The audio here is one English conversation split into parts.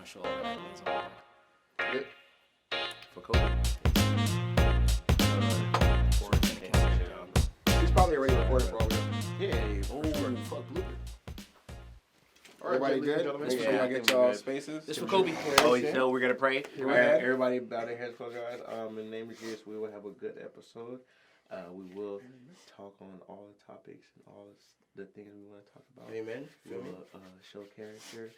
show all the accolades on Good. For Kobe. He's probably already recording for all we know. Yeah. Oh, fuck, blooper. Everybody good? Make sure y'all get y'all spaces. This for Kobe. Oh, so we're gonna pray. Go ahead. Everybody bow their heads, close your eyes. In the name of Jesus, we will have a good episode. We will talk on all the topics and all the things we want to talk about. Amen. We will show character,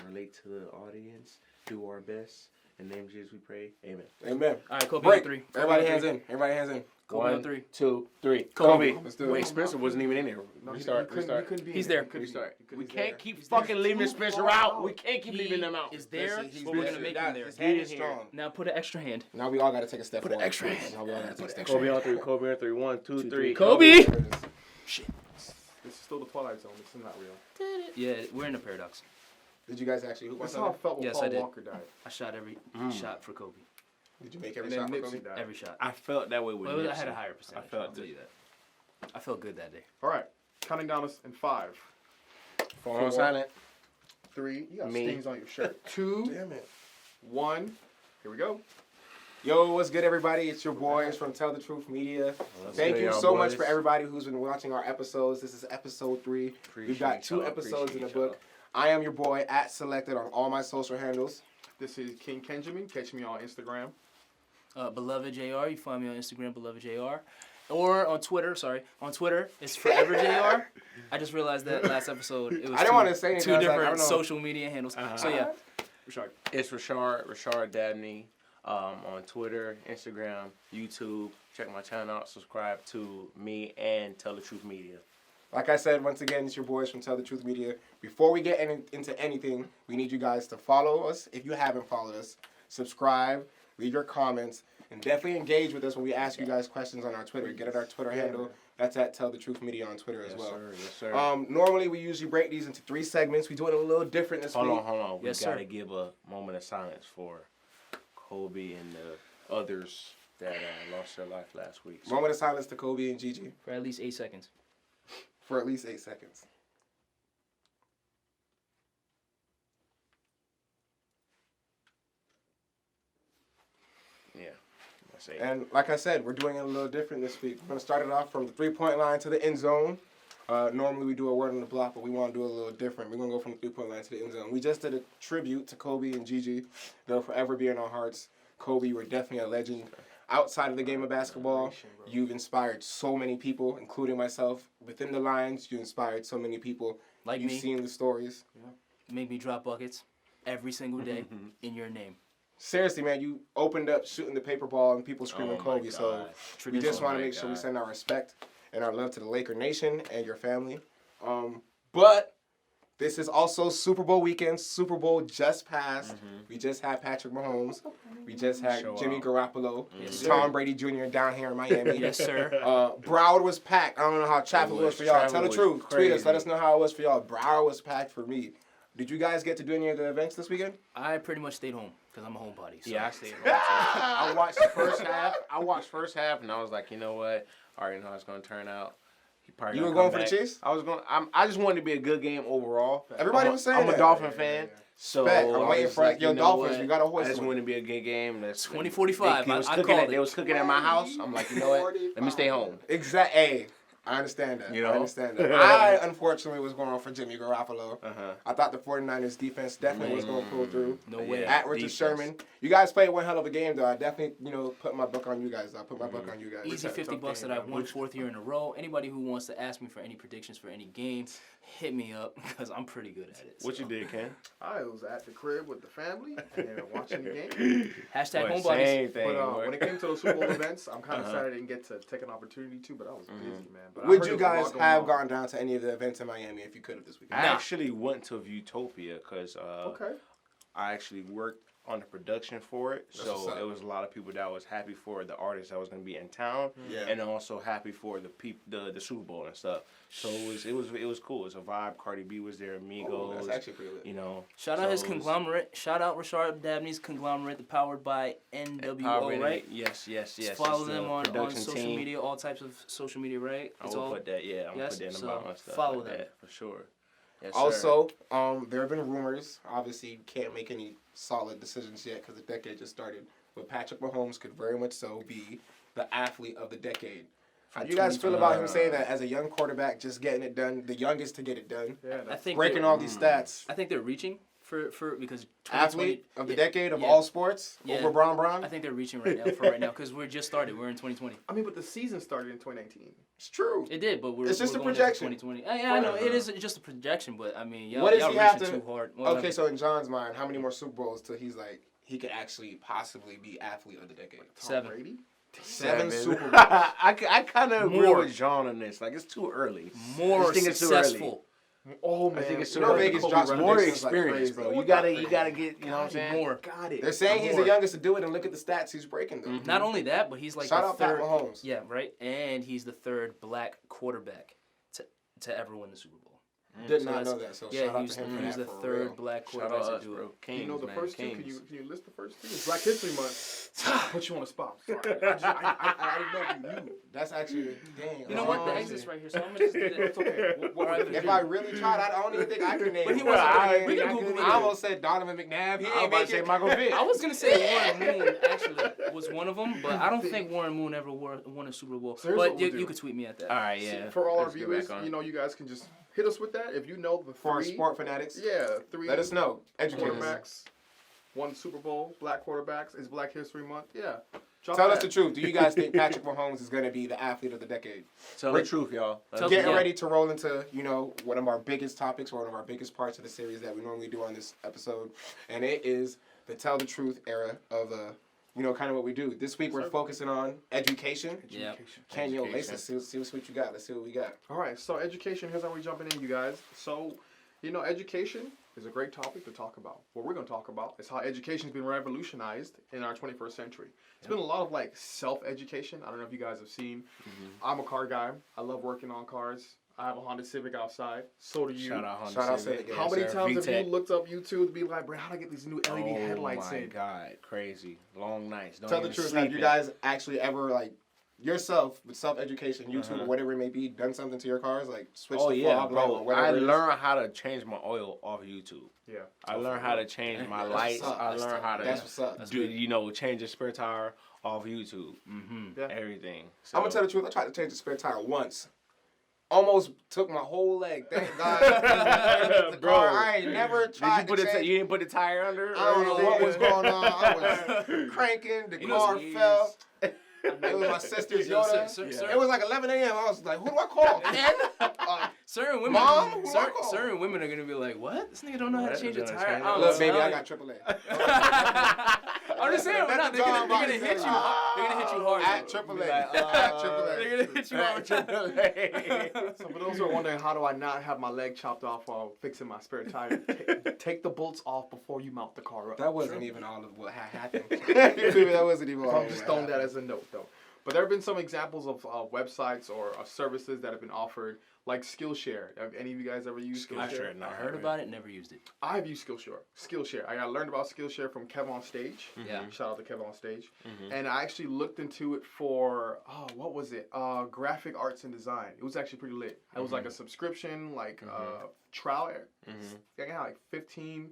relate to the audience, do our best. In the name of Jesus, we pray. Amen. Amen. All right, Kobe Break. on 3. Everybody hands in. Everybody hands in. Kobe on 3. 2, 3. Kobe. Let's do it. Wait, Spencer wasn't even in there. Restart. He's there. Restart. We can't keep fucking leaving Spencer out. We can't keep leaving them out. Is there, He's but we're going to make him there. His hand is strong. Now put an extra hand. Now we all got to take a step Put an forward. extra hand. Now we all got to take a step Kobe forward. on 3. Kobe on 3. 1, 2, 3. Kobe! Shit. This is still the Twilight Zone. This is not real. Yeah, we're in a paradox. Did you guys actually hoop on That's how I something? felt when Yes, Paul I did. Walker died. I shot every shot for Kobe. Did you make every And shot then for Kobe? Nipsey died. Every shot. I felt that way with Well, I Nipsey. had a higher percentage. I felt I'll tell it. you that. I felt good that day. All right. Counting down us in 5, Phone on silent. 3. You got Me. stains on your shirt. 2, Damn it. 1. Here we go. Yo, what's good, everybody? It's your boys from Tell the Truth Media. Thank you so much for everybody who's been watching our episodes. This is episode 3. We've got 2 episodes in the book. I am your boy, @Selected on all my social handles. This is King Kenjamin. Catch me on Instagram. Beloved JR, you find me on Instagram, Beloved JR. Or on Twitter, on Twitter, it's Forever JR. I just realized that last episode, it was I didn't want to say anything. two I was like, I different don't know. social media handles. So yeah, Rashard. It's Rashard Dabney on Twitter, Instagram, YouTube. Check my channel out. Subscribe to me and Tell the Truth Media. Like I said, once again, it's your boys from Tell the Truth Media. Before we get into anything, we need you guys to follow us if you haven't followed us. Subscribe, leave your comments, and definitely engage with us when we ask you guys questions on our Twitter. Get at our Twitter handle. That's @Tell the Truth Media on Twitter as well. Yes, sir. Normally, we usually break these into 3 segments. We do it a little different this week. Hold on. We Yes, gotta sir. give a moment of silence for Kobe and the others that lost their life last week. So, Moment of silence to Kobe and Gigi for at least 8 seconds. for at least 8 seconds. yeah. That's it. And like I said, we're doing it a little different this week. We're going to start it off from the 3-point line to the end zone. Normally we do a word on the block, but we want to do it a little different. We're going to go from the 3-point line to the end zone. We just did a tribute to Kobe and Gigi. They'll forever be in our hearts. Kobe, you were definitely a legend. Outside of the game of basketball, you've inspired so many people, including myself. Within the lines, you inspired so many people. Like You've me, seen the stories. make me drop buckets every single day in your name. Seriously, man, you opened up shooting the paper ball and people screaming Oh my Kobe. So God. we just want to my make sure we God. send our respect and our love to the Laker Nation and your family. But this is also Super Bowl weekend. Super Bowl just passed. We just had Patrick Mahomes. We just had Show Jimmy out. Garoppolo. Yes, sir. Tom Brady Jr. down here in Miami. Yes, sir. Broward was packed. I don't know how traffic was for y'all. Traffic Tell the was truth. Tweet us. crazy. Let us know how it was for y'all. Broward was packed for me. Did you guys get to do any of the events this weekend? I pretty much stayed home because I'm a homebody. So. Yeah, I stayed home too. I watched the first half, and I was like, you know what? I already know how it's gonna turn out. He probably You gonna were going come for the back. Chiefs? I just wanted to be a good game overall. Everybody I'm was saying I'm a that. Dolphin fan. So Respect. I'm I waiting was for like, your you know Dolphins. what? We got a hoist I just one. wanted to be a good game. That's 2045. They was I cooking called at, it. They was cooking at my house. I'm like, you know what? Let me stay home. Exactly. Hey, I understand that. You I know? understand that. I, unfortunately, was going for Jimmy Garoppolo. Uh-huh. I thought the 49ers defense definitely was going to pull through. No way. At Richard defense. Sherman. You guys played one hell of a game, though. I definitely, put my book on you guys. I put my book on you guys. Easy $50 that I've won 4th year in a row. Anybody who wants to ask me for any predictions for any game, hit me up because I'm pretty good at it. What so. you did, Ken? I was at the crib with the family and watching the game. Hashtag Boy, homebodies. same thing. But boy. when it came to the Super Bowl events, I'm kind of sad I didn't get to take an opportunity to, but I was busy, man. But I Would heard you there was a guys lot going have on. gone down to any of the events in Miami if you could have this weekend? I Nah. actually went to Utopia because Okay. I actually worked on the production for it, That's what's so up. it was a lot of people that was happy for the artists that was going to be in town, Yeah. and also happy for the Super Bowl and stuff. So it was cool. It's a vibe. Cardi B was there, Amigos. Oh, that's actually pretty lit. You know. Shout out so his it was- conglomerate. Shout out Rashard Dabney's conglomerate, the powered by NWO, Power right? Yes. Just It's follow the them on production social team. media, all types of social media, right? I will put that. Yeah, I'm Yes, put that in the so bottom and stuff. follow like them. that, for sure. Yes, sir. Also, there have been rumors. Obviously, can't make any solid decisions yet because the decade just started. But Patrick Mahomes could very much so be the athlete of the decade. How do you guys feel about him saying that as a young quarterback, just getting it done, the youngest to get it done, I think breaking all these stats? I think they're reaching for because Athlete of the decade of all sports over Braun. I think they're reaching right now because we're just started. We're in 2020. I mean, but the season started in 2019. It's true. It did, but it's just we're a going projection. into 2020. I know it is just a projection, but I mean, y'all, What does y'all he have reaching to? too hard. Okay, so in John's mind, how many more Super Bowls till he's like he could actually possibly be athlete of the decade? Tom 7. Brady? 7 Super Bowls. I kind of agree More. with John on this. Like, it's too early. More I think it's too early. successful. Oh man, I think it's You know Vegas drops More predictions like experience, crazy. bro. You gotta get. You know what I'm saying? More. Got it. They're saying he's More. the youngest to do it, and look at the stats he's breaking them. Not only that, but he's like Shout the out Pat third. Mahomes. Yeah, right. And he's the third black quarterback to ever win the Super Bowl. Did So not that's- know that. So Yeah, shout out he's to him for the that. For third real. black Shout out quarterback us, to do bro. it. Kings, You know the man. first two? Kings. Can you list the first two? It's Black History Month. Put you on the spot. Sorry. I know you knew. That's actually dang. You know what? The exit's right here, so I'm gonna just do that. It's okay. If I really tried, I don't even think I can name. But he him. wasn't- I we can Google it. almost said Donovan McNabb. He I was ain't about to make say it. Michael Vick. I was gonna say Warren Moon actually was one of them, but I don't think Warren Moon ever won a Super Bowl. So here's what But we'll you do. could tweet me at that. All right, yeah. For all our Let's get viewers, back on. you know, you guys can just hit us with that. If you know the For our three, sport fanatics, yeah, 3 let us know. Educate us. quarterbacks, one Super Bowl, black quarterbacks. It's Black History Month. Yeah. Drop Tell us that. the truth. Do you guys think Patrick Mahomes is going to be the athlete of the decade? Tell the truth, y'all. Tell- Getting yeah. ready to roll into, one of our biggest topics, or one of our biggest parts of the series that we normally do on this episode, and it is the Tell the Truth era of, kind of what we do. This week we're focusing on education. Yeah. Kenyo, Education. let's see what you got. Let's see what we got. All right, so education, here's how we jumping in, you guys. So, education is a great topic to talk about. What we're going to talk about is how education's been revolutionized in our 21st century. It's been a lot of, self-education. I don't know if you guys have seen. I'm a car guy. I love working on cars. I have a Honda Civic outside. So do you. Shout out Honda Shout out Civic. Civic. How many Yes, sir. times have VTEC. you looked up YouTube to be like, bro, how do I get these new LED headlights Oh my in? God, crazy. Long nights. Don't Tell the even truth. sleep Have you in. guys actually ever, yourself, with self-education, YouTube or whatever it may be, done something to your cars? Like, switch Oh the yeah, fog lamp or bro. whatever I it is? learned how to change my oil off of YouTube. Yeah. I learned how to change my That's lights. what's up. I That's learned how to That's what's up. change a spare tire off YouTube. Mm-hmm. Yeah. Everything. So, I'm gonna tell the truth. I tried to change the spare tire once. Almost took my whole leg. Thank God. The Bro. car, I ain't never Did tried you put to change. you didn't put the tire under? I don't know or what anything? was going on. I was cranking. The You know, car it's- fell. It was my sister's Yo, Yoda. sir, It was like 11 a.m. I was like, who do I call? Ken? Certain women, Mom, who I call? certain women are gonna be like, "What? This nigga don't know how to What? change a Gonna tire." change I don't it? Look, know. baby, I I'm got AAA. I'm just saying, That's no, the they're John gonna hit Biden you. said, They're gonna hit you hard. At though. AAA. Be like, At AAA. They're gonna hit you hard. So for those who are wondering, how do I not have my leg chopped off while fixing my spare tire? Take the bolts off before you mount the car up. That wasn't even all of what had happened. That wasn't even all So of I'm just what throwing that happened. as a note, though. But there have been some examples of websites or services that have been offered, like Skillshare. Have any of you guys ever used Skillshare? Skillshare, no. I heard about it, never used it. I've used Skillshare. I learned about Skillshare from Kev on Stage. Yeah. Shout out to Kev on Stage. And I actually looked into it for, what was it? Graphic arts and design. It was actually pretty lit. It was like a subscription, trial. I had like 15,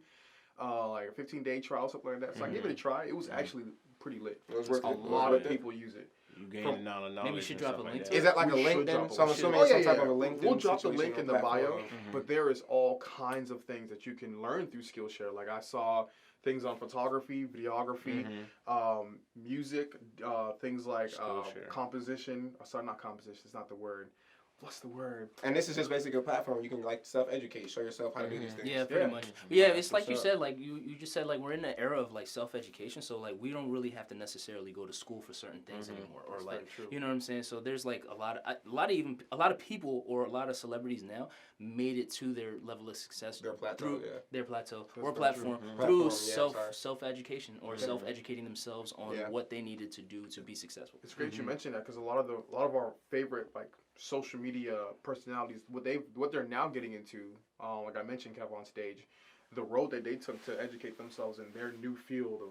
like a 15-day trial, something like that. So I gave it a try. It was actually pretty lit. It was worth A it. It was lot worth of it. people use it. You gain a lot of knowledge. Maybe you should and drop stuff a like link that. to Is that like a We should LinkedIn? drop So I'm a- assuming Oh, it's yeah, some type yeah. of a LinkedIn We'll drop the situation link in the on that bio, platform. but there is all kinds of things that you can learn through Skillshare. Like I saw things on photography, videography, music, things like Skillshare. composition. Sorry, not composition. It's not the word. What's the word? And this is just basically a platform where you can self-educate, show yourself how to do these things. Yeah, pretty Yeah. much. Yeah, it's like What's you up? said, like you just said, like we're in an era of like self-education, so like we don't really have to necessarily go to school for certain things anymore, or That's like very true. you know what I'm saying. So there's like a lot of people or a lot of celebrities now made it to their level of success Their plateau, through yeah. their plateau That's or very platform true. through Platform, yeah, sorry. self-education or self-educating themselves on Yeah. what they needed to do to be successful. It's great you mentioned that because a lot of our favorite social media personalities, what they're now getting into, like I mentioned, Kev on Stage, the road that they took to educate themselves in their new field of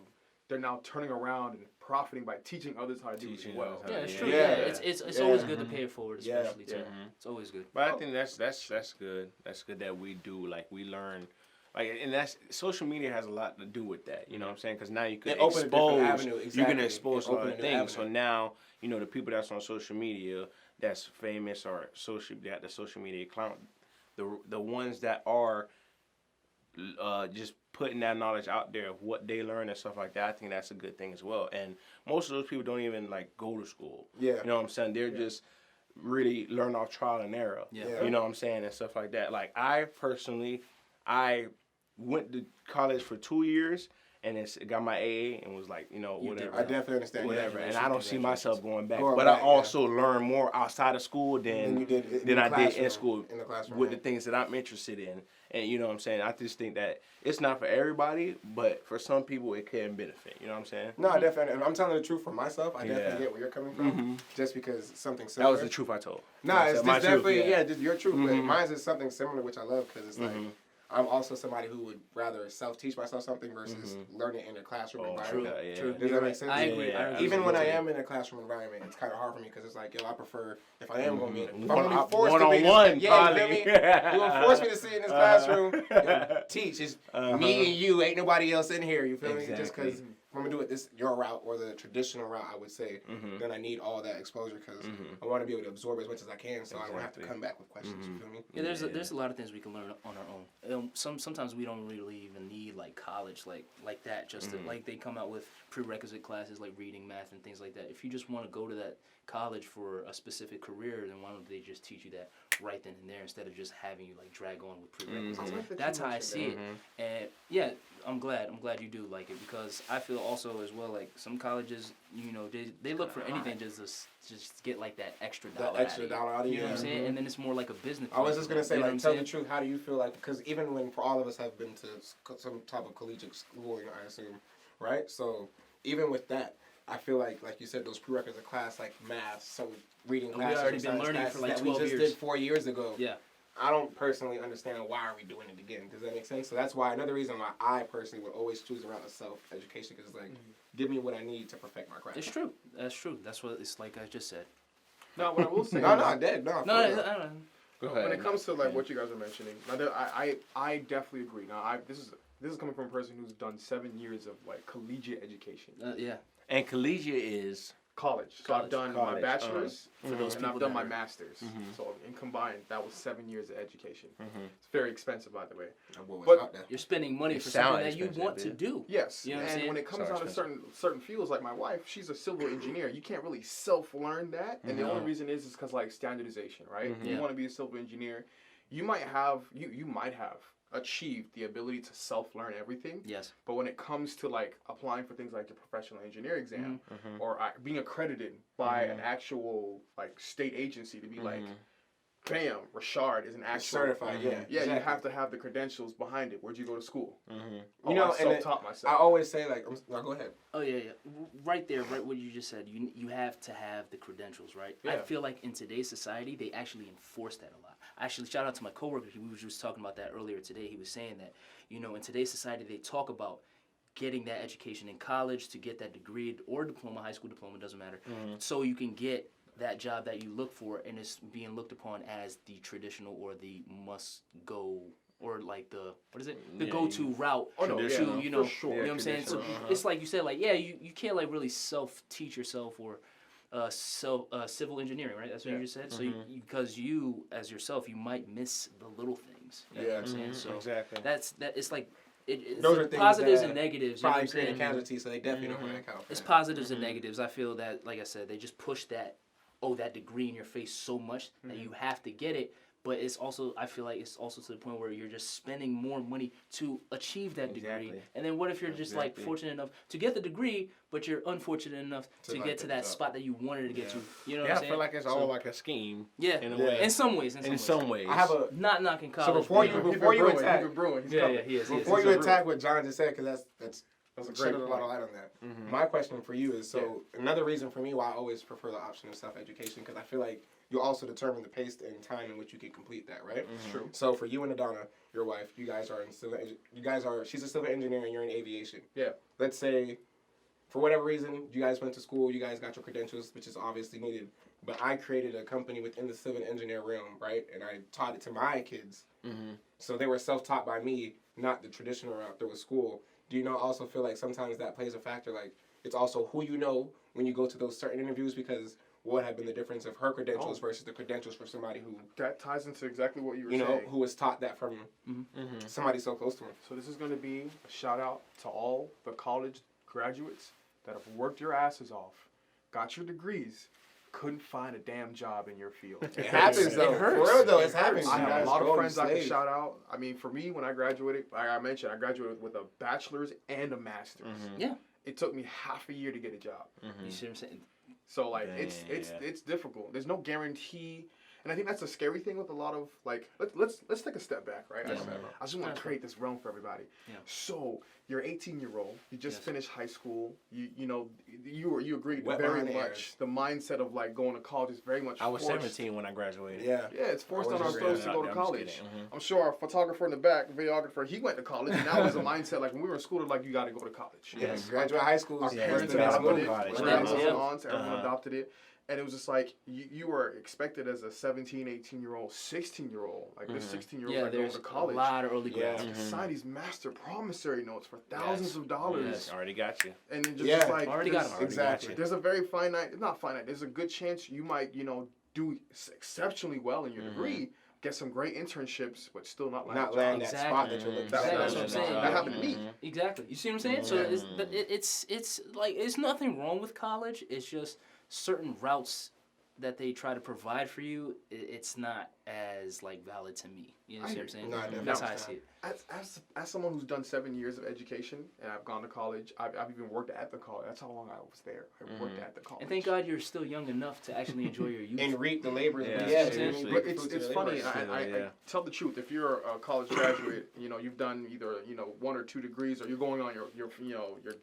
they're now turning around and profiting by teaching others how to do it as well. Yeah, it's Yeah. true. Yeah. Yeah, it's always good to pay it forward, Yeah. especially too. Yeah. It's always good. But I think that's good. That's good that we do, like, we learn, like, and that's social media has a lot to do with that. You know what I'm saying? Because now you can It opened a different expose, avenue, you can exactly. expose It a lot opened of a new things. So avenue. now the people that's on social media that's famous or got the social media account, the ones that are just putting that knowledge out there of what they learn and stuff like that. I think that's a good thing as well. And most of those people don't even like go to school. Yeah. You know what I'm saying? They're just really learn off trial and error. Yeah. You know what I'm saying? And stuff like that. Like I personally, I went to college for 2 years and got my AA and was like, You whatever. I definitely understand. Whatever, Yeah. and I don't see myself going back. Going But back, I also learned more outside of school Than than you did in than the I did in classroom, school in the classroom, with yeah. the things that I'm interested in. And you know what I'm saying? I just think that it's not for everybody, but for some people it can benefit. You know what I'm saying? No, I definitely. And I'm telling the truth for myself. I Yeah. definitely get where you're coming from. Mhm. Just because something That similar. was the truth I told. No, I it's said my just truth, definitely just your truth. But Mhm. mine is something similar, which I love because it's like Mhm. I'm also somebody who would rather self-teach myself something versus learning in a classroom Oh, environment. yeah, True. Does that make sense? I agree. Yeah, I agree. Even when I Totally. am in a classroom environment, it's kind of hard for me because it's like, I prefer if I am going to be, if I'm One- going to be forced to be, one-on-one, you probably. feel me? You gonna force me to sit in this classroom, teach. It's me and you, ain't nobody else in here. You feel me? Just Exactly. because if I'm gonna do it your route or the traditional route, I would say, Mhm. then I need all that exposure because Mhm. I want to be able to absorb as much as I can, so I don't have to Exactly. come back with questions. You feel me? Yeah, there's a lot of things we can learn on our own. Sometimes we don't really even need like college like that. Just to, like they come out with prerequisite classes like reading, math, and things like that. If you just want to go to that college for a specific career, then why don't they just teach you that right then and there instead of just having you like drag on with prerequisites? I like that That's you how I mentioned see that. it. And yeah, I'm glad you do like it because I feel also as well like some colleges, they look for anything just get like that extra dollar. That extra dollar out of You you. know what I'm saying? And then it's more like a business. I was just gonna say, you know like, what tell I'm the saying? truth. How do you feel like? Because even when for all of us have been to some type of collegiate schooling, I assume, right? So even with that, I feel like you said, those prerequisite class like math, so reading We classes, already or been science learning classes for, like, that 12 we just years. did 4 years ago. Yeah. I don't personally understand why are we doing it again. Does that make sense? So that's why another reason why I personally would always choose around the self-education because it's like, give me what I need to perfect my craft. It's true. That's true. That's what it's like I just said. Now, what I will say, No, I'm dead. No, No, for real. I don't. Go when ahead. it comes to like what you guys are mentioning, now I definitely agree. Now, this is coming from a person who's done 7 years of like collegiate education, Yeah. And collegiate is college. So College. I've done my College, bachelor's For those and I've people done that my are- master's. So in combined, that was 7 years of education. Mhm. It's very expensive, by the way. What was But- out there? You're spending money It for something sound that you expensive, want to yeah. do. Yes, You know what I'm and saying? when it comes So down to certain fields, like my wife, she's a civil engineer. You can't really self-learn that, and the only reason is because like standardization, right? You Yeah. want to be a civil engineer, you might have achieved the ability to self-learn everything, Yes. but when it comes to like applying for things like the professional engineer exam or being accredited by an actual like state agency to be like, bam, Rashard is an actual Certified, yeah. Yeah, exactly. you have to have the credentials behind it. Where'd you go to school? You know, I and self-taught I myself. always say, like, no, go ahead. Oh yeah. Right there, right what you just said. You have to have the credentials, right? I Yeah. feel like in today's society, they actually enforce that a lot. Actually, shout out to my coworker. We were just talking about that earlier today. He was saying that, in today's society, they talk about getting that education in college to get that degree or diploma, high school diploma, doesn't matter, so you can get that job that you look for, and it's being looked upon as the traditional or the must go or like the Yeah, go-to route Oh, no, to yeah, for sure. you know what I'm saying. So traditional, it's like you said, like you can't like really self-teach yourself or civil engineering, right? That's what you just said. So because you as yourself, you might miss the little things. You know what I'm saying? So exactly. that's it's like it's Those the are things positives that and negatives. You know what Probably I'm saying? creating casualties, so they definitely don't want to account for It's that. positives and negatives. I feel that, like I said, they just push that degree in your face so much that you have to get it. But it's also, I feel like it's also to the point where you're just spending more money to achieve that degree. Exactly. And then what if you're just like fortunate enough to get the degree, but you're unfortunate enough to like get to pick that it up. spot that you wanted to get to. You know what Yeah, I'm I saying? feel like it's all like a scheme. Yeah, in a Yeah. way. in some ways. In some ways. I have a Not knocking college. So before but- you- He's before been brewing, attack- he's been brewing. He's yeah, coming. yeah, he is. before he's you a attack what John just said, because that's That's a shed great a lot of point. light on that. My question for you is, so another reason for me why I always prefer the option of self-education, because I feel like you also determine the pace and time in which you can complete that, right? True. So for you and Adana, your wife, you guys are in civil. She's a civil engineer and you're in aviation. Yeah. Let's say for whatever reason, you guys went to school, you guys got your credentials, which is obviously needed. But I created a company within the civil engineer realm, right? And I taught it to my kids. Mm-hmm. So they were self-taught by me, not the traditional route through a school. Do you also feel like sometimes that plays a factor? Like, it's also who you know when you go to those certain interviews, because what would have been the difference of her credentials versus the credentials for somebody who, That ties into exactly what you were saying. who was taught that from somebody so close to him. So this is going to be a shout out to all the college graduates that have worked your asses off, got your degrees, couldn't find a damn job in your field. It happens though. It hurts. For real though, it's happening. I You have guys a lot go of to friends I can slave. shout out. I mean, for me, when I graduated, like I mentioned, I graduated with a bachelor's and a master's. Yeah. It took me half a year to get a job. You see what I'm saying? So like Dang, it's difficult. There's no guarantee, and I think that's a scary thing with a lot of like let's take a step back, right? Yeah. I just want to create this realm for everybody. Yeah. So you're 18-year-old. You just Yes. finished high school. You agreed Wet very behind the much. ears. The mindset of like going to college is very much. I was forced. 17 when I graduated. Yeah. Yeah, it's forced I on was our just throats to saying go that. to I'm just college. kidding. Mhm. I'm sure our photographer in the back, videographer, he went to college, and that was a mindset like when we were in school, like you got to go to college. Yeah. Yes. Graduate high school. Our Yeah, parents you gotta adopted go to it. college. My Yeah. uncles Yeah. and aunts, everyone Uh-huh. adopted it. And it was just like, you were expected as a 17, 18-year-old, 16-year-old. Like, this 16-year-old Yeah, like going there's to a college. lot of early Yeah. grads. To sign these master promissory notes for thousands of dollars. Yes. Already got you. And then just, Yeah. like, Already got there's- them. Exactly. there's a very not finite, there's a good chance you might, do exceptionally well in your degree, get some great internships, but still not land a Not job. land that Exactly. spot that you're looking That's for. That's what I'm saying. That happened to me. Exactly. You see what I'm saying? So it's like it's nothing wrong with college. It's just certain routes that they try to provide for you. It's not as like valid to me. You know what I'm saying? No, I definitely That's how I understand. see it. As someone who's done 7 years of education and I've gone to college, I've even worked at the college. That's how long I was there. I worked at the college. And thank God you're still young enough to actually enjoy your youth. And reap the labors. Yeah, Yeah, seriously. But it's funny. I Yeah. tell the truth. If you're a college graduate, you've done either 1 or 2 degrees, or you're going on your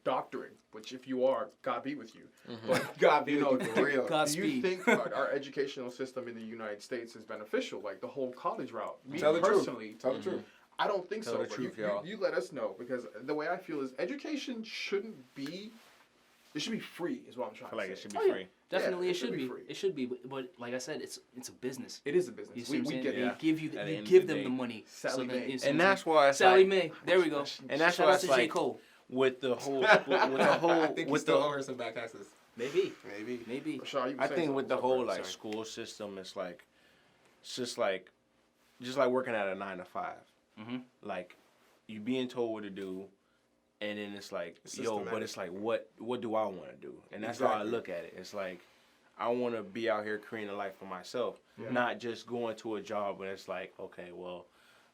doctorate. Which, if you are, God be with you. But God be with you for real. do you Godspeed. think our educational system in the United States is beneficial? Like the whole college route. Me Tell the truth. personally, Tell the truth. I don't think Tell so. the But truth, you, y'all. you let us know, because the way I feel is education shouldn't be. It should be free, is what I'm trying I feel like to it say. should be Oh, yeah. free. Definitely, Yeah, it should be. free. It should be. But like I said, it's a business. It is a business. You see what I'm saying? get They Yeah. give you, At the you end of give the them the day. money. Sally Mae. you see And what I'm that's saying? why it's Sally like, Mae. There we go. and that's Shout why out it's to J. like Cole. with the whole, with the whole, I think we with still the, owe her some back taxes. Maybe. Maybe. Rashad, you were I saying think with the something. whole Sorry. like school system, it's just like working at a 9 to 5. Mhm. Like you being told what to do, and then it's like, yo, Systematic. but it's like, what do I want to do? And that's how I Exactly. look at it. It's like, I want to be out here creating a life for myself, not just going to a job and it's like, okay, well,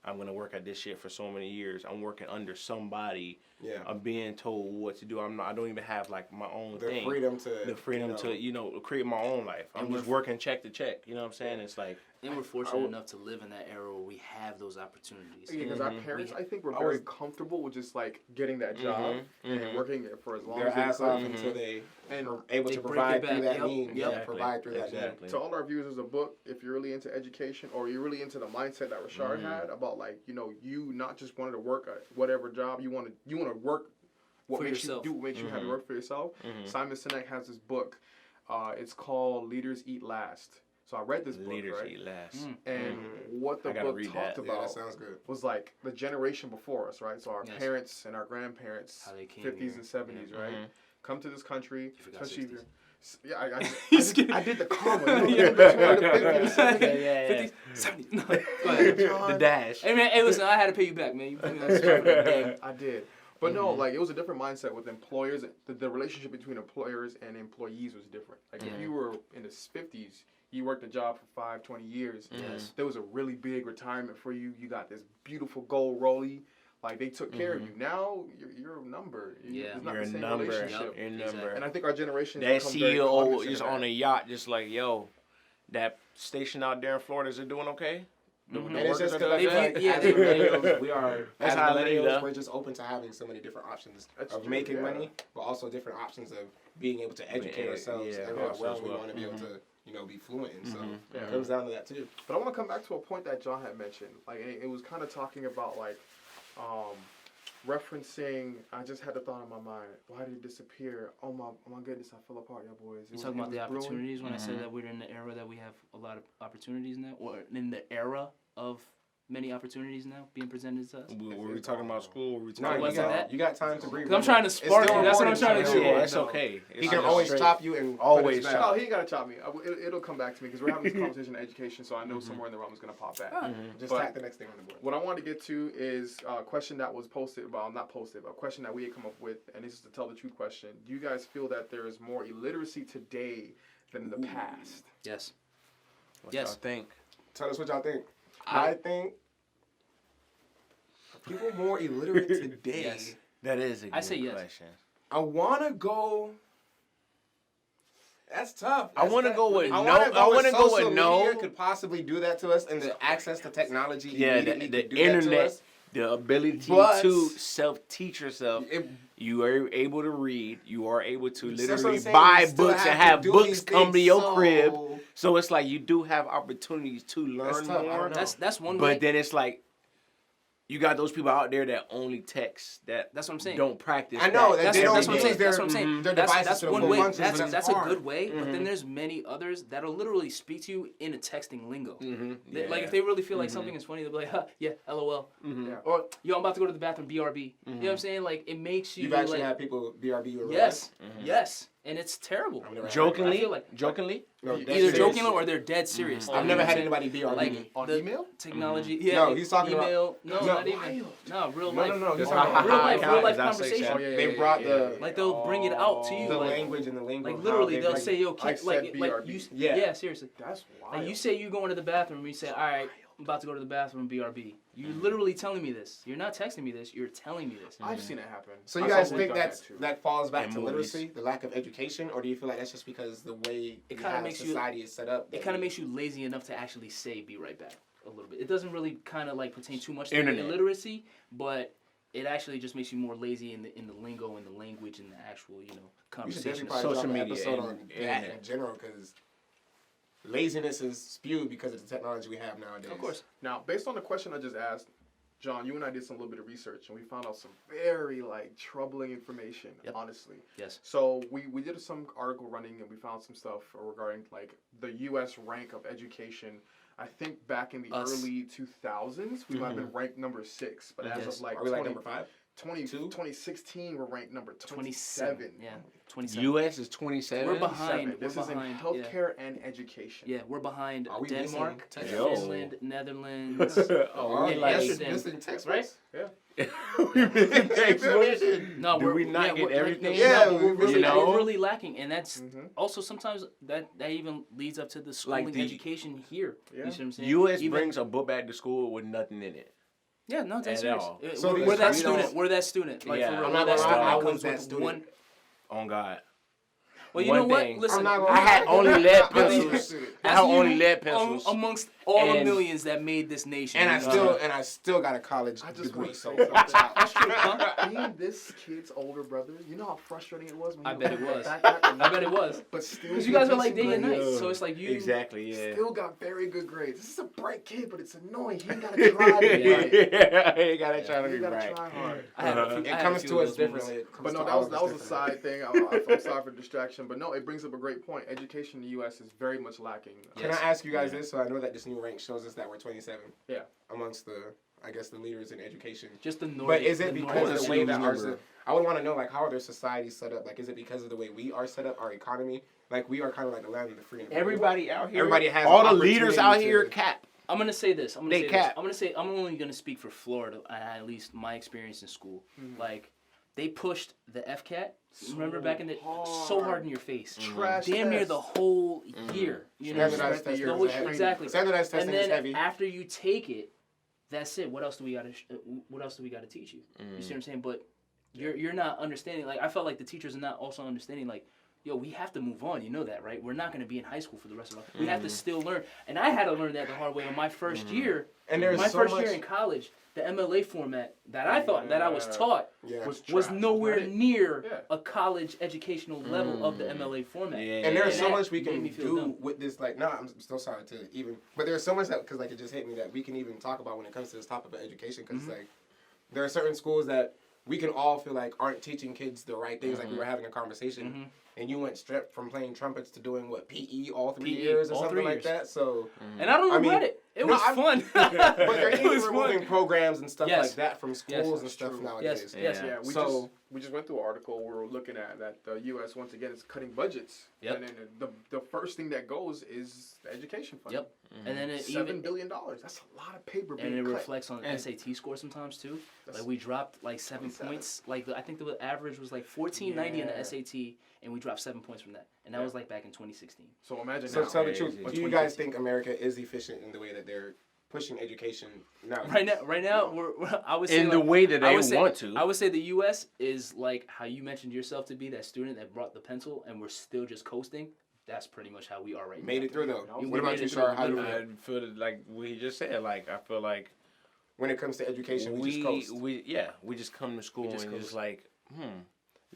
I'm gonna work at this shit for so many years. I'm working under somebody. Yeah. I'm being told what to do. I don't even have like my own The thing. freedom to. The freedom to create my own life. I'm And just we're- working check to check. You know what I'm saying? It's like, And we're fortunate enough to live in that era where we have those opportunities. Yeah, because our parents, I think, were I very was- comfortable with just like getting that job and working it for as long Their as they ass could. off until they And are able They to break provide it through back. that Yep. means. Yep. Yeah, provide through that Exactly. to all our viewers, there's a book. If you're really into education, or you're really into the mindset that Rashard had about like you not just wanted to work at whatever job you want to work. What For makes yourself. you do? What makes you have to work for yourself? Simon Sinek has this book. It's called Leaders Eat Last. So I read this book, leaders right? eat last. And what the I gotta book read talked that. Yeah, about that sounds good. was like the generation before us, right? So our Yes. parents and our grandparents, How they came 50s here. and 70s, right? Come to this country, forgot especially 60s. Yeah, He's I did the comma. Yeah. Yeah. 50s, 70s. No, go ahead. The dash. Hey man, hey listen, I had to pay you back, man. You put me on the spot for that game. I did. But no, like it was a different mindset with employers. The relationship between employers and employees was different. Like if you were in the 50s, you worked a job for 5-20 years. Yes. There was a really big retirement for you. You got this beautiful gold rollie. Like they took care of you. Now you're a number. Yeah. It's not You're the a same number. relationship. You're a Exactly. number. And I think our generation That has become very CEO cognizant just of that. on a yacht, just like, yo, that station out there in Florida, is it doing okay? The And it's just workers because are I doing feel okay? like Yeah, as they- millennials, we are, That's as how I let it millennials, go. we're just open to having so many different options That's of true, making yeah. money, but also different options of being able to educate Yeah, ourselves yeah, in what also realm as we well. want to be able to, be fluent in. So Yeah. it comes down to that too. But I want to come back to a point that John had mentioned. Like, and it was kind of talking about like, referencing, I just had the thought in my mind. Why did it disappear? Oh my goodness, I fell apart, y'all boys. You talking about the opportunities when I said that we're in the era that we have a lot of opportunities now, or in the era of many opportunities now being presented to us? Were we talking about school? Or were we No, talking wasn't about that? you got time to breathe. 'Cause I'm trying to spark still you. That's what I'm recording, trying to do. Yeah, it's okay. He can always stop you and Always cut it stop. No, back. he ain't gotta chop me. It'll come back to me because we're having this conversation in education, so I know somewhere in the realm is gonna pop back. Just But- tack the next thing on the board. What I want to get to is a question that was posted, well, not posted, but a question that we had come up with, and this is the tell the truth question. Do you guys feel that there is more illiteracy today than in the past? Yes. What Yes. y'all think? Tell us what y'all think. I think are people more illiterate today. Yes. That is a good I say yes. question. I want to go. That's tough. I wanna go with no. wanna I wanna go social with no. media could possibly do that to us, and the access to technology. Yeah, immediately the could do that to internet, us. the ability But- to self-teach yourself. It- You are able to read. You are able to That's what I'm literally saying, buy you still books and to have do books these come to things, your crib. so- So it's like you do have opportunities to learn That's tough. I more. don't know. That's one way. But then it's like you got those people out there that only text that That's what I'm saying. don't practice. I know, that that That's, they don't that's what I'm use saying. their- That's what I'm saying. their That's, devices that's to the one full way. functions, That's but that's a hard. good way. But then there's many others that'll literally speak to you in a texting lingo. Yeah. Like if they really feel like something is funny, they'll be like, huh, yeah, LOL. Yeah. Or yo, I'm about to go to the bathroom, BRB. You know what I'm saying? Like it makes you You've actually like had people BRB you in real yes, life? yes, and it's terrible. I've never had Jokingly, I feel like- jokingly. No, that's Either serious. jokingly or they're dead serious. I've never had anybody BRB like me. On the email? technology. Yeah, No, he's talking about- email. No, No. not even. No, real life. No, he's Just talking about real life, how- real life how- conversation. how- yeah, They yeah, brought yeah, the Like they'll bring it out to you, the like, language and the lingo. like of literally how they'll they say, "Yo, I kid, said like BRB. you, Yeah. yeah, seriously." That's wild. Like you say you go into the bathroom, you say, "All right, I'm about to go to the bathroom, BRB." You're literally telling me this. You're not texting me this. You're telling me this. I've seen it happen. So you I guys saw think one guy that's too. that falls back And to movies. literacy, the lack of education, or do you feel like that's just because the way It we kinda have makes you- society is set up? It kind of makes you lazy enough to actually say "be right back" a little bit. It doesn't really kind of like pertain too much to Internet. illiteracy, but it actually just makes you more lazy in the lingo and the language and the actual We should conversation. definitely probably Social drop an media episode and on that internet. in general because laziness is spewed because of the technology we have nowadays. Of course. Now, based on the question I just asked, John, you and I did some little bit of research and we found out some very like troubling information, Yep. honestly. Yes. So we did some article running and we found some stuff regarding like the U.S. rank of education. I think back in the Us. early 2000s, we might have been ranked number 6, but as Yes. of like, Are we like number 5? 2016, we're ranked number 27. 27. Yeah. 27. U.S. is 27. We're behind. This We're is behind, in healthcare and education. Yeah, we're behind Are we Denmark, missing Yo. Finland, Netherlands. Oh, yeah, like, Amsterdam. missing text, Right? Yeah. No, Do we're, we not get we're- everything? Yeah, no, we're really, you know? we're really lacking, and that's Mhm. also sometimes that even leads up to the schooling the- education here. Yeah. You see what I'm saying? U.S. Even- brings a book back to school with nothing in it. Yeah, no, that's at serious. all. So We're these that students- student. We're that student. Like Yeah. for real, I'm we're not that gonna student lie, I that was comes that with student. one. On God. Well, you One know what? thing. Listen, I'm not gonna I had lie. only lead I'm not pencils. gonna- I had that's only you lead pencils. amongst all the And- millions that made this nation. And I Uh, still got a college I just degree. want to So say watch out. huh? Being this kid's older brother, you know how frustrating it was when I you bet it went was. back after I bet it was. But still, Because you guys are get like day decent and night, grades. so it's like you. Exactly, yeah. Still got very good grades. This is a bright kid, but it's annoying. He ain't gotta try to be right. You gotta try to He be gotta right. try hard. I had a few- It I had a comes few to of us those moments. differently. It comes But to no, all that of was us a differently. side thing. I'm sorry for distraction, but no, it brings up a great point. Education in the U.S. is very much lacking. Can Yes. I ask you guys this? So I know that this new rank shows us that we're 27. Yeah. Amongst the, I guess, the leaders in education. Just the Nordic. But is it the because Nordic of the way that number. ours? I would want to know, like, how are their societies set up? Like, is it because of the way we are set up, our economy? Like, we are kind of like the land of the free. And the brave. Everybody out here. Everybody has all an the leaders out opportunity here to- cap. I'm gonna say this. I'm gonna They say cap. this. I'm only gonna speak for Florida. At least my experience in school. Like, they pushed the FCAT. Remember back in the so hard in your face. Trash Damn near test. the whole year. You know. Standardized Spent the testing year is No, heavy. exactly. Standardized And testing is then heavy. after you take it, that's it. What else do we gotta? What else do we gotta teach you? You see what I'm saying? But you're not understanding. Like I felt like the teachers are not also understanding. Like, yo, we have to move on. You know that, right? We're not gonna be in high school for the rest of our life. We have to still learn. And I had to learn that the hard way on my first year. And there's my so first much. year in college, the MLA format that I thought that I was Yeah. taught Yeah. Was was trash, nowhere right? near Yeah. a college educational level of the MLA format. And there's And so that much we made can me feel do dumb. with this. Like, no, I'm so sorry to even, but there's so much that because like it just hit me that we can even talk about when it comes to this topic of education. Because like, there are certain schools that we can all feel like aren't teaching kids the right things. Like we were having a conversation, and you went straight from playing trumpets to doing what, PE all 3 years or all something 3 like years. that. So And I don't regret mean, it. It no, was fun. but they're It even was removing fun. programs and stuff Yes. like that from schools and that's stuff true. nowadays. Yes. Yeah. Yeah, So- we just went through an article where we're looking at that the U.S. once again is cutting budgets. Yep. And then the first thing that goes is the education fund. Yep. And then it $7 even billion. That's a lot of paper being and it cut. reflects on And- SAT score sometimes too. That's Like we dropped like 7 27. points. Like I think the average was like 1490 in Yeah. the SAT, and we dropped 7 points from that. And that Yeah. was like back in 2016. So imagine So now. tell the truth, Crazy. do you guys think America is efficient in the way that they're pushing education now? Right now, I would say In the like, way that I they would say- want to. I would say the U.S. is like how you mentioned yourself to be that student that brought the pencil, and we're still just coasting. That's pretty much how we are right Made now. it through though. We What about made you, it through, Shar? How do you literally. feel? I feel like we just said. Like I feel like When it comes to education, we just coast. we just come to school just and coast. just like,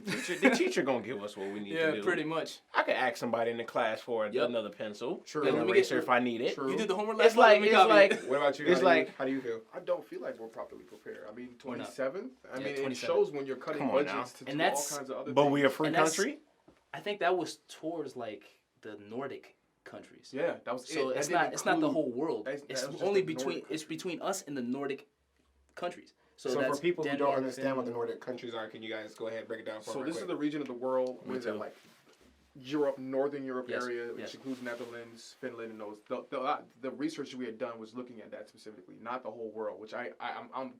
the teacher gonna give us what we need to do. pretty much. I could ask somebody in the class for Yep. another pencil, True. an Yeah, let me eraser get- if I need it. True. You did the homework It's last night. like Let me it's copy like it. What about you? It's like- how do you feel? I don't feel like we're properly prepared. I mean, We're not. 27th. I Yeah, mean, it 27. shows when you're cutting Come on now. budgets to And do all that's- kinds of other But things. we a free And that's- country. I think that was towards like the Nordic countries. Yeah, that was So it. That it's didn't not the include- whole world. that It's was just only the between Nordic it's between us and the Nordic countries. So, So that's for people who Denmark, don't understand what the Finland. Nordic countries are, can you guys go ahead and break it down for So me? this is the region of the world Me where that too. like Europe, Northern Europe Yes, area, which yes. includes Netherlands, Finland, and those. The research we had done was looking at that specifically, not the whole world. Which I'm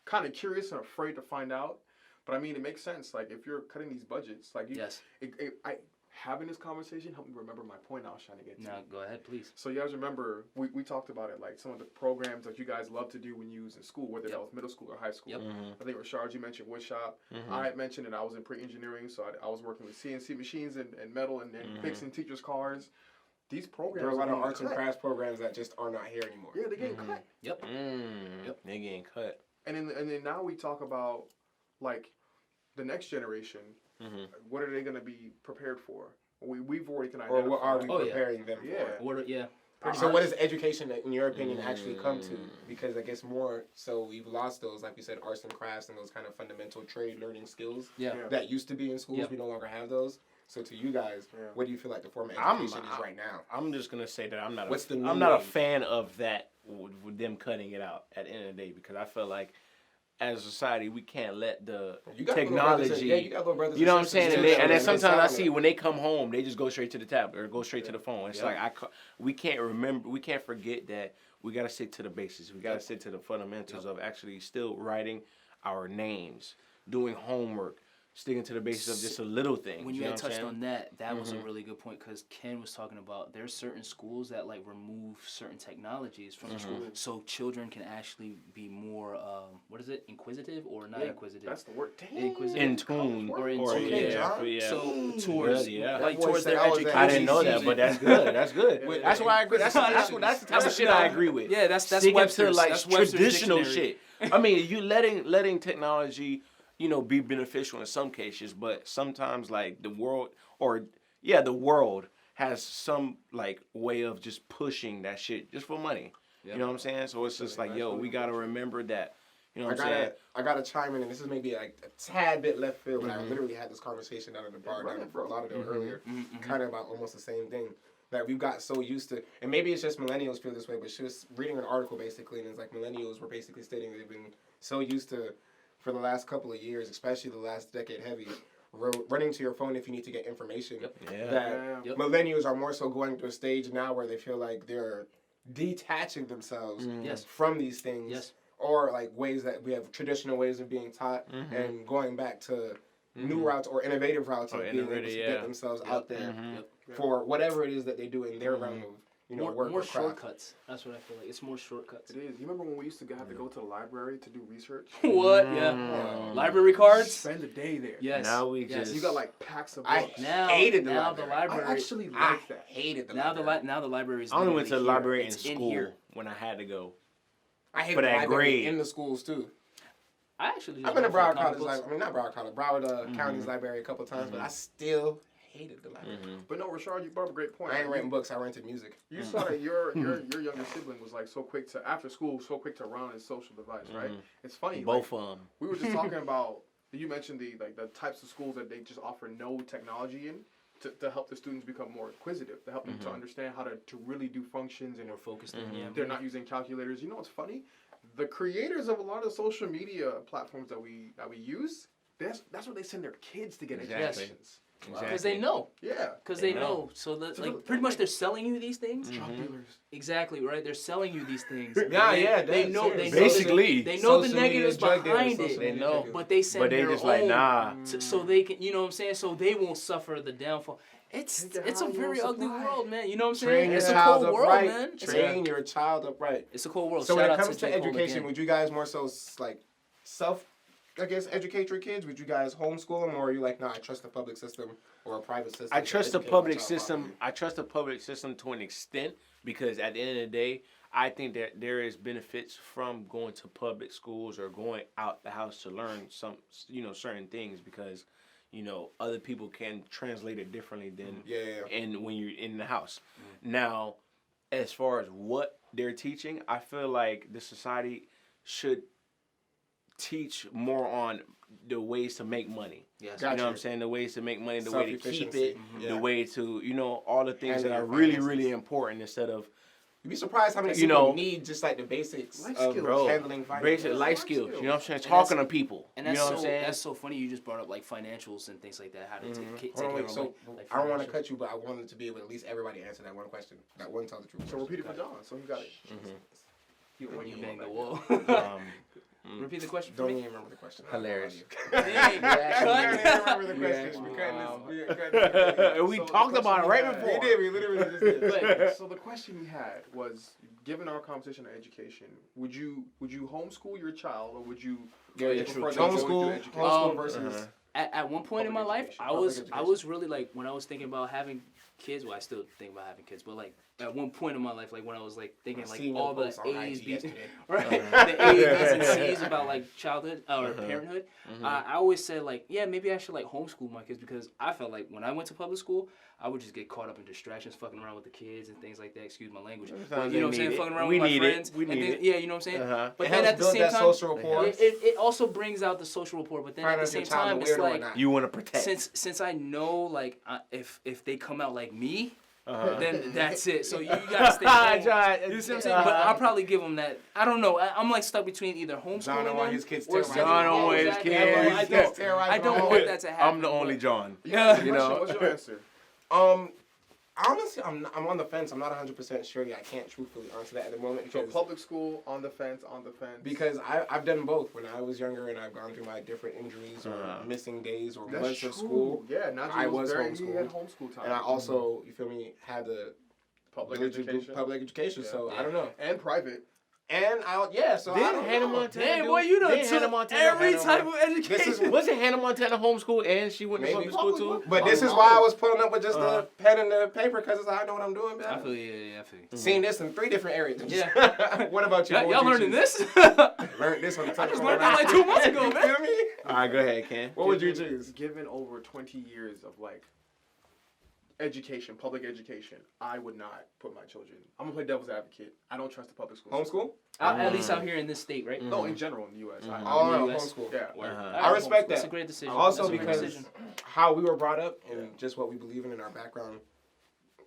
kind of curious and afraid to find out. But I mean, it makes sense. Like if you're cutting these budgets, like you, Yes. having this conversation helped me remember my point I was trying to get to. Now go ahead, please. So you guys remember we talked about it, like some of the programs that you guys love to do when you was in school, whether Yep. that was middle school or high school. Yep. I think Rashard, you mentioned woodshop. I had mentioned that I was in pre-engineering, so I was working with CNC machines and metal and fixing teachers' cars. These programs There are a lot are of being arts and cut. crafts programs that just are not here anymore. Yeah, they're getting cut. Yep. Yep. They're getting cut. And then now we talk about like the next generation. What are they going to be prepared for? We've already can Or identify. what are we Oh, yeah. preparing them Yeah. for? What? Yeah. So what does education, in your opinion, actually come to? Because I guess more so we've lost those, like we said, arts and crafts and those kind of fundamental trade learning skills Yeah. Yeah. that used to be in schools. Yeah. We no longer have those. So to you guys, Yeah. what do you feel like the form of I'm- education is right now? I'm just gonna say that I'm not. What's the new I'm not a wave? fan of that with them cutting it out at the end of the day because I feel like as a society we can't let the You got little brothers and- technology. yeah, you got little brothers You know what I'm and sisters saying? too And then that sometimes I sound see like- when they come home, they just go straight to the tablet or go straight to the phone. It's Yeah. like we can't remember, we can't forget that we gotta stick to the basics. We gotta stick to the fundamentals of actually still writing our names, doing homework, sticking to the basics of just a little thing. When you know had what I'm touched saying? on that, that was a really good point because Ken was talking about there's certain schools that like remove certain technologies from the school so children can actually be more what is it, inquisitive or not Yeah, inquisitive? That's the word. Dang. Inquisitive. In tune Or in or tune, yeah. So towards Yeah. like That boy towards said their I was at education. I didn't know that, but that's good. That's good. Yeah, That's why I agree. That's the type of shit I agree with. Yeah, that's Sticking Webster's. to like That's Webster's traditional dictionary. shit. I mean, you letting technology, be beneficial in some cases, but sometimes like the world has some like way of just pushing that shit just for money. Yep. You know what I'm saying? So it's just like, yo, we gotta remember that. You know what I'm saying? I gotta chime in, and this is maybe like a tad bit left field, but I literally had this conversation down at the bar down in Fort Lauderdale earlier, kind of about almost the same thing. That we've got so used to, and maybe it's just millennials feel this way, but she was reading an article basically, and it's like millennials were basically stating they've been so used to, for the last couple of years, especially the last decade heavy, running to your phone if you need to get information. Yep. Yeah. That Yep. millennials are more so going through a stage now where they feel like they're detaching themselves Yes. from these things. Yes. Or like ways that we have traditional ways of being taught and going back to new routes or innovative routes of being able to get themselves out there for whatever it is that they do in their realm of More work or craft. shortcuts. That's what I feel like. It's more shortcuts. It is. You remember when we used to have to go to the library to do research? What? Yeah. Library cards. Spend a day there. Yes. Now we yes. just You got like packs of I books. Now hated the now library. the library. I actually I like that. hated the now library. now the library is. I only went to the literally library here. in It's school here. when I had to go. I hated for the that library grade. in the schools too. I actually. I've been to went for Broward comic College books. Library. I mean, not Broward College. Broward County's library a couple times, but I still hated the library. But no, Rashard, you brought up a great point. I ain't renting books. I rented music. You saw that your younger sibling was like so quick to after school, so quick to run his social device, right? It's funny. Both of them. We were just talking about. You mentioned the types of schools that they just offer no technology in to help the students become more inquisitive, to help them to understand how to really do functions and More focused in. Yeah. they're not using calculators. You know what's funny? The creators of a lot of social media platforms that we use, that's where they send their kids to get Exactly. educations. Because they know. Yeah. Because They they know. So that, So like they're pretty much like- they're selling you these things. Drug dealers. Exactly right. They're selling you these things. Yeah, they, yeah, They that's know. serious. They know. Basically, They know the social media negatives drug dealers, behind social it. They media know. drug dealers. But they send But they their just own, like, nah. so they can. You know what I'm saying? So they won't suffer the downfall. It's Take it it's a how you very ugly supply. world, man. You know what I'm saying? Train your It's a child cold world, upright. man. It's a, Train your child upright. it's a cold world. So Shout when it out comes to J. Cole education, again. would you guys more so like self, I guess, educate your kids? Would you guys homeschool them, or are you like, nah, I trust the public system or a private system? I to trust the educate my public child system. properly? I trust the public system to an extent because at the end of the day, I think that there is benefits from going to public schools or going out the house to learn some, certain things because, other people can translate it differently than and when you're in the house. Now, as far as what they're teaching, I feel like the society should teach more on the ways to make money. Yes. Gotcha. You know what I'm saying? The ways to make money, the way to keep Self-efficiency. it, Yeah. the way to, all the things Handle that are your really, finances. really important instead of You'd be surprised how many You people know, need just like the basics life of skills. bro, handling finances. basic life skills. You know what I'm saying? And Talking that's- to people. And You that's know what so I'm saying? that's so funny. You just brought up like financials and things like that. How to take Hold on, care wait. of So like I don't want to financials. cut you, but I wanted to be able to at least everybody answer that one question. That one tell the truth. So repeat it for John. So he got it. When you bang the wall. Um, Repeat the question for Don't me. even remember the question. Hilarious. Dang, I don't even remember the You question. actually- We cutting Wow. this. We cutting this. we So the talked about it question right we had- before. We did. We literally just did. But- So the question we had was, given our competition on education, would you homeschool your child or would you Yeah, prefer true. them going through Homeschool, education? homeschool versus. At one point in my Public life, education. I Public was education. really like when I was thinking about having kids. Well, I still think about having kids, but like at one point in my life, like when I was like thinking like Seen your all the post on A's, IG B's, yesterday. right? The A's, B's, and C's about like childhood or parenthood. I always said like, yeah, maybe I should like homeschool my kids because I felt like when I went to public school, I would just get caught up in distractions, fucking around with the kids and things like that. Excuse my language. But, you know what I'm saying? need it. Fucking around We with my need it. friends. We and need then, it. yeah, you know what I'm saying? Uh-huh. But It then helps at the build same that time, social rapport. it also brings out the social rapport. But then Find at the out if your same child time, a it's weirdo or like not. You want to protect. since I know like if they come out like me, Uh-huh. then that's it. So you gotta stay home. You see what I'm saying? But I'll probably give them that. I don't know. I'm like stuck between either homeschooling John don't want them his kids or terrorized. John don't want his exactly. kids. I don't. Terrorized I don't all want over. that to happen. I'm the only but- John. Yeah, You know. what's your answer? Honestly, I'm on the fence. I'm not 100% sure yet. I can't truthfully answer that at the moment So because public school, on the fence. because I've done both when I was younger and I've gone through my different injuries or missing days or That's months true. of school. Yeah, Najee I was he homeschooled. had homeschool time. And I also, you feel me, had the public ability to do education. public education. Yeah. So I don't know. And private. And I so I Didn't don't Hannah know. Montana Dang, do- boy, you done didn't Hannah took Montana every had a- type of education. This is Wasn't Hannah Montana homeschooled and she went to Maybe. public school too? But this is why I was pulling up with just the pen and the paper because it's like, I know what I'm doing, man. I feel you. Yeah, I feel you. Seen this in 3 different areas. Yeah. What about you? Y'all, What y'all would you learning choose? this? Learned this on the I just telephone learned that right like 2 months ago, You man. feel me? All right, go ahead, Ken. What would you choose? Given over 20 years of like education, public education, I would not put my children. I'm gonna play devil's advocate. I don't trust the public school. Homeschool? At least out here in this state, right? No, in general in the U.S. All in the around US. homeschool. Yeah. I respect That's that. a great decision. Also That's a great because decision. how we were brought up and just what we believe in our background,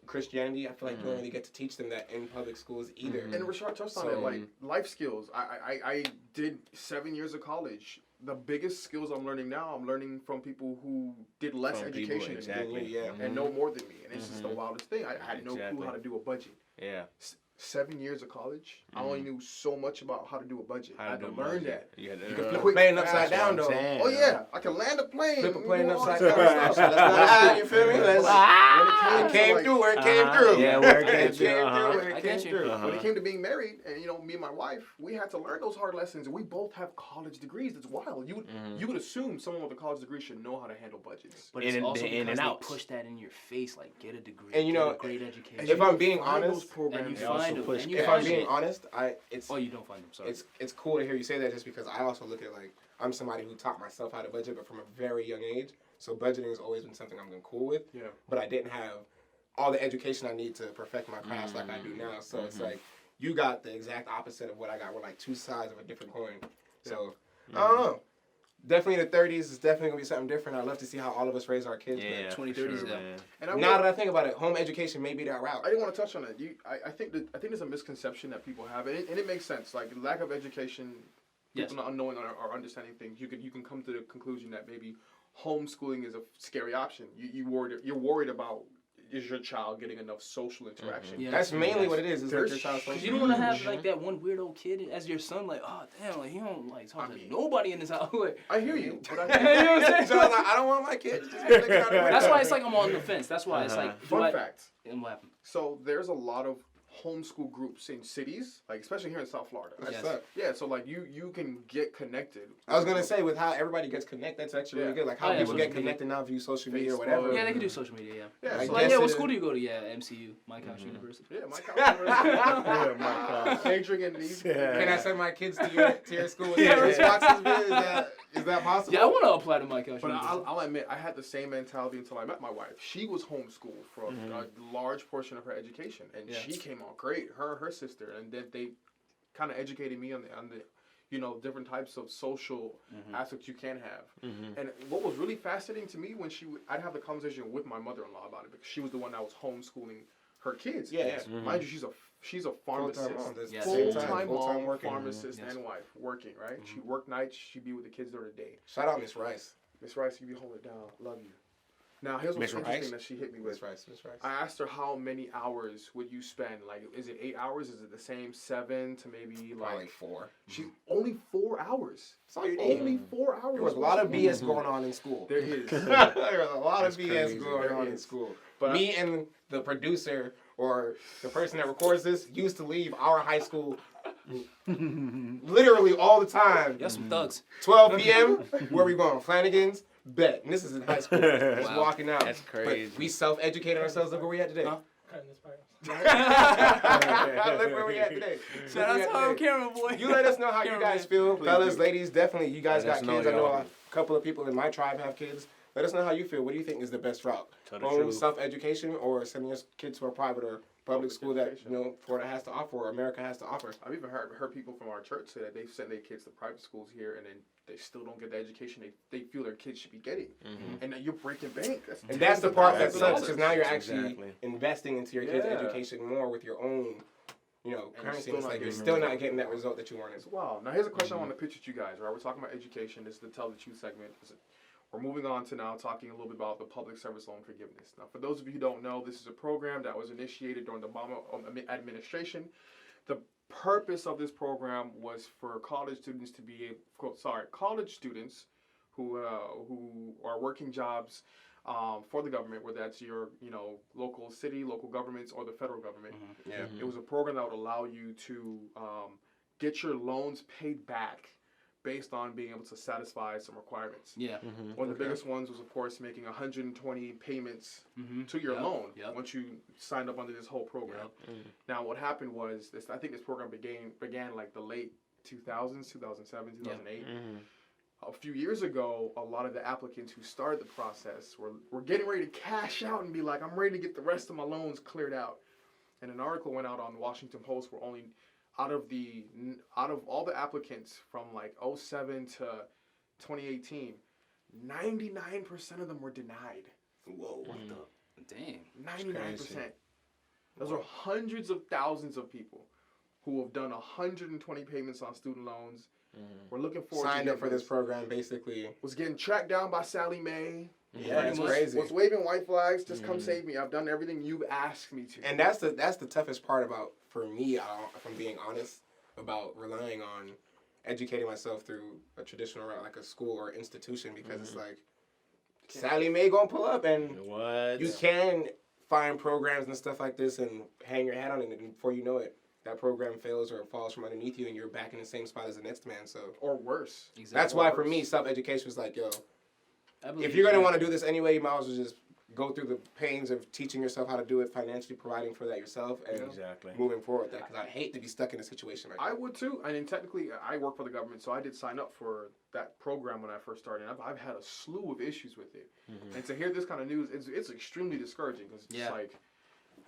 Christianity, I feel like you don't really get to teach them that in public schools either. And Rashard touched on So- it, like life skills. I did 7 years of college. The biggest skills I'm learning now, I'm learning from people who did less From people, education exactly. than me, Yeah. and know more than me. And it's just the wildest thing. I had no Exactly. clue how to do a budget. Yeah. 7 years of college, I only knew so much about how to do a budget. I had to do learn budget. that. You had to You can learn. flip a quick plane fast, upside down, That's though. what I'm saying. Oh yeah, I can land a plane. Flip a we plane do all upside this down. kind of So stuff. let's not, you feel me? Let's, When it came like- through where it came Uh-huh. through. Yeah, where it came It through, came uh-huh. through where I it get came you. through. Uh-huh. When it came to being married, and me and my wife, we had to learn those hard lessons, and we both have college degrees. It's wild. You would assume someone with a college degree should know how to handle budgets. But it's in and- also the because in and they outs. push that in your face, like get a degree, And you get know, a great education. if I'm being Find honest, those programs and you They also them. push. And you If I'm find being it. honest, it's Oh, you don't find them. Sorry. it's cool to hear you say that, just because I also look at, like, I'm somebody who taught myself how to budget, but from a very young age. So budgeting has always been something I'm been cool with. Yeah. But I didn't have all the education I need to perfect my craft like I do now. So it's like you got the exact opposite of what I got. We're like two sides of a different coin. So I don't know. Definitely in the 30s is definitely gonna be something different. I'd love to see how all of us raise our kids. Yeah, 2030s, sure, yeah. man. And Now that I think about it, home education may be that route. I didn't want to touch on it. I think there's a misconception that people have, and it makes sense. Like lack of education, people not knowing or understanding things. You can come to the conclusion that maybe homeschooling is a scary option. You're worried about, is your child getting enough social interaction? Yeah. That's mainly what it is. There's Your child Because you don't want to have like that one weirdo kid as your son, like, oh damn, like he don't like talk to nobody in his house. Like, I hear you, but you know what I'm So saying? I was like, I don't want my kids. Just get out of the way. That's why it's like I'm on the fence. That's why it's like, Fun fact. And what happened? So there's a lot of homeschool groups in cities, like especially here in South Florida. Yes. Yeah, so like you can get connected. I was gonna say, with how everybody gets connected, that's actually really good. Like how Oh, yeah, people social get media. connected now via social media or Facebook. whatever. Yeah, they can do social media. Yeah. Yeah, I so Like, guess yeah, what it school is. do you go to? Yeah, MCU, Mike House University. Yeah, my college. Majoring in these. Can I send my kids to your school with their responses? Is that possible? Yeah, I want to apply to Mike House But University. I'll admit, I had the same mentality until I met my wife. She was homeschooled for a large portion of her education, and Yeah. she came out great. Her sister, and then they kind of educated me on the different types of social aspects you can have. And what was really fascinating to me when I'd have the conversation with my mother-in-law about it, because she was the one that was homeschooling her kids. Yeah. And mind you, she's a pharmacist. Full-time mom. Yes. Full-time Full-time mom, working. pharmacist, Yes. and wife, working, right? She'd work nights, she'd be with the kids during the day. Shout out Miss Rice. Miss Rice, you be holding it down. Love you. Now, here's what's Miss interesting Rice? that she hit me with. Miss Rice. Miss Rice. I asked her how many hours would you spend? Like, is it 8 hours? Is it the same 7 to maybe Probably like 4. She's only 4 hours. That's all you need. Only 4 hours. There was a lot of BS going on in school. There is. There was a lot That's of BS crazy. going There on in is. school. But Me and the producer or the person that records this used to leave our high school literally all the time. Y'all some thugs. 12 p.m. Where we going? Flanagan's? Bet. And this is in high school. Just Wow. walking out. That's crazy. But we self-educated ourselves. Look where we at today. Huh? Look where we at today. Shout out Look to where we our at today. camera boy. You let us know how you Cameraman. guys feel. Please Fellas, do. ladies, definitely. You guys Let got us know, kids. I know y'all. a couple of people in my tribe have kids. Let us know how you feel. What do you think is the best route? Tell the Home truth. self-education or sending your kids to a private or public Public school that education. Florida has to offer or America has to offer? I've even heard people from our church say that they've sent their kids to private schools here, and then they still don't get the education they feel their kids should be getting. And then you're breaking bank. And that's the part that tens of sucks, thousands because of now you're dollars. actually Exactly. investing into your kids' Yeah. education more with your own, currency. still It's not like you're getting still the not result getting you that want. result that you wanted. Wow. Now here's a question I want to pitch at you guys. Right, we're talking about education. This is the Tell the Truth segment. We're moving on to now talking a little bit about the public service loan forgiveness. Now, for those of you who don't know, this is a program that was initiated during the Obama administration. The purpose of this program was for college students to be college students who are working jobs for the government, whether that's your local city, local governments, or the federal government. Yeah. It was a program that would allow you to get your loans paid back based on being able to satisfy some requirements. Yeah. One of the biggest ones was, of course, making 120 payments Mm-hmm. to your loan Yep. once you signed up under this whole program. Now, what happened was, I think this program began like the late 2000s, 2007, 2008. A few years ago, a lot of the applicants who started the process were getting ready to cash out and be like, I'm ready to get the rest of my loans cleared out. And an article went out on the Washington Post where only out of all the applicants from like 07 to 2018, 99% of them were denied. Whoa. What the? Dang. 99%. Those are hundreds of thousands of people who have done 120 payments on student loans. We're looking forward Signed to up for this program, basically. was getting tracked down by Sally Mae. Yeah, it's much. crazy. Was waving white flags. Just come save me. I've done everything you've asked me to. And that's the toughest part about, for me, if I'm being honest, about relying on educating myself through a traditional route like a school or institution, because it's like Sally Mae gonna pull up and What? you can find programs and stuff like this and hang your hat on it, and before you know it, that program fails or it falls from underneath you and you're back in the same spot as the next man. So or worse. Exactly. that's why for me self-education was like, yo, I believe if you're gonna you. want to do this anyway, you might as well just go through the pains of teaching yourself how to do it, financially providing for that yourself, and Exactly. moving forward with that. Because I hate to be stuck in a situation like that. I would too. I mean, technically, I work for the government, so I did sign up for that program when I first started. And I've had a slew of issues with it, and to hear this kind of news, it's extremely discouraging because it's like.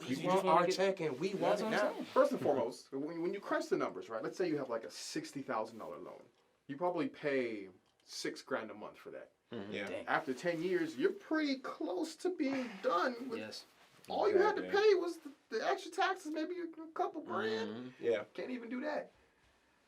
We You want just wanna our get- check and we want That's it what I'm now. saying. First and foremost, when you crunch the numbers, right? Let's say you have like a $60,000 loan. You probably pay $6,000 a month for that. Yeah. Dang. After 10 years, you're pretty close to being done. With Yes. all you had to Exactly. pay was the extra taxes, maybe a couple grand. Yeah. Can't even do that.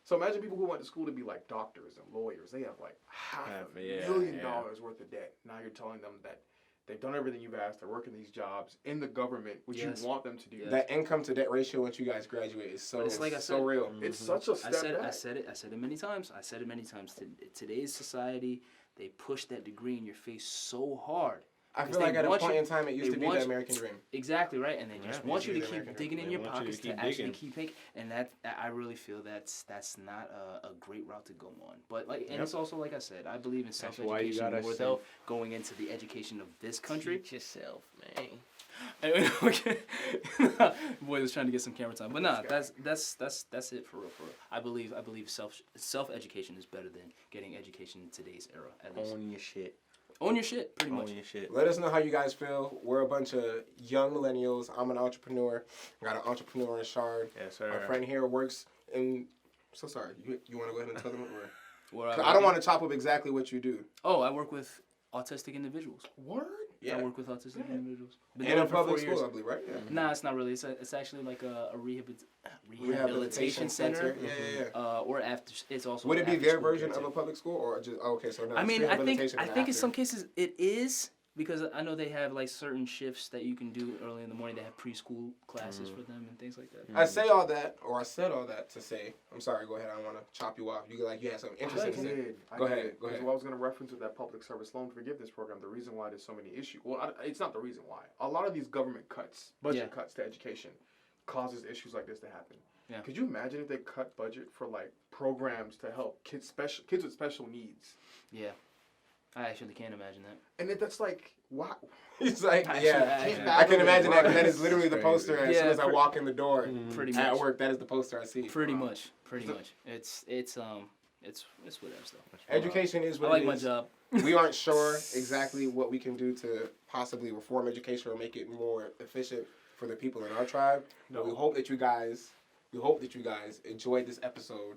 So imagine people who went to school to be like doctors and lawyers. They have like half a Yeah, million yeah. dollars worth of debt. Now you're telling them that they've done everything you've asked. They're working these jobs in the government, which Yes. you want them to do. Yes. That income to debt ratio once you guys graduate is so But it's like I so said- real. It's such a step back. I said it many times. I said it many times. Today's society, they push that degree in your face so hard. I 'Cause feel like they at a want point you- in time it used they to be want the you- American dream. Exactly right, and they just Yeah, want you to usually keep they're digging in They your want you to pockets to keep actually digging. keep making, and that I really feel that's not a great route to go on. But like, and Yep. it's also like I said, I believe in That's why you self-education gotta more than self- going into the education of this country. Teach yourself, man. Okay. Boy was trying to get some camera time, but nah, that's it for real. I believe self education is better than getting education in today's era. At least Own your shit. own your shit, pretty much. Own your shit. Let us know how you guys feel. We're a bunch of young millennials. I'm an entrepreneur. I got an entrepreneur in Shard. Yes, sir. My friend here works in. So sorry. You want to go ahead and tell them? Where Or, I don't want to chop up exactly what you do. Oh, I work with autistic individuals. Word? I work with autistic individuals. Been In doing a it for public 4 years. school, I believe, right? Yeah. Nah, it's not really. It's actually like a rehabilitation center. Yeah. Or after it's also. Would it be after their school version care of a too. public school or just okay? So no. I it's mean, I think rehabilitation and in after. some cases it is because I know they have like certain shifts that you can do early in the morning. They have preschool classes for them and things like that. I say all that, or I said all that to say. I'm sorry. Go ahead. I don't want to chop you off. You had something interesting to say. Go ahead. Go ahead. What I was going to reference with that public service loan forgiveness program, the reason why there's so many issues. Well, it's not the reason why. A lot of these government cuts, budget cuts to education, causes issues like this to happen. Yeah. Could you imagine if they cut budget for like programs to help kids with special needs? Yeah, I actually can't imagine that. And that's like, wow. He's like, Actually, yeah. I can imagine that because that is literally the Crazy. poster as soon Yeah, as I walk in the door Pretty at much. work. That is the poster I see. Pretty much. It's whatever stuff. Education is I what like it my is. job. We aren't sure exactly what we can do to possibly reform education or make it more efficient for the people in our tribe. But we hope that you guys enjoyed this episode.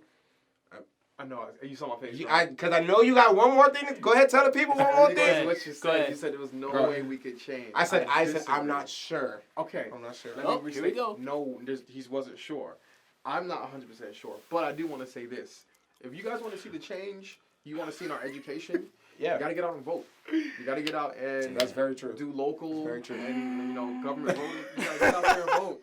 I know. You saw my face. right? Because I know you got one more thing. Go ahead, tell the people one more Go thing. ahead. What you Go said. ahead. You said there was no Go way ahead. we could change. I said I'm disagree. not sure. Okay. I'm not sure. Let Oh, me here we restate. go. No, he wasn't sure. I'm not 100% sure, but I do want to say this: if you guys want to see the change you want to see in our education, Yeah. you got to get out and vote. You got to get out and That's very true. do local Very true. and government voting. You got to get out there and vote.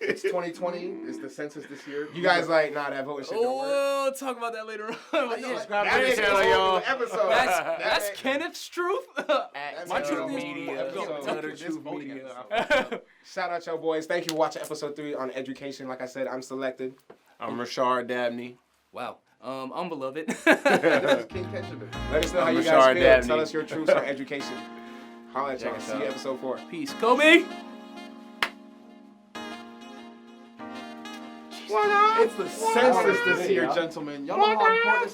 It's 2020. It's the census this year. You guys like, nah, that voting shit don't work. We'll talk about that later on. But yeah, Subscribe That to is the a channel, whole y'all. new episode. that's That- Kenneth's truth. My That's truth a is whole new Media. episode. Tell the This truth voting media. episode. Shout out y'all boys. Thank you for watching episode 3 on education. Like I said, I'm selected. I'm Rashard Dabney. Wow. I'm beloved. This is King Ketchup. Let us know how I'm you Rashard guys feel. Dabney. Tell us your truths on education. Holla at Check y'all. us See you out. episode 4. Peace, Kobe. It's the census this year, gentlemen. Y'all know how important this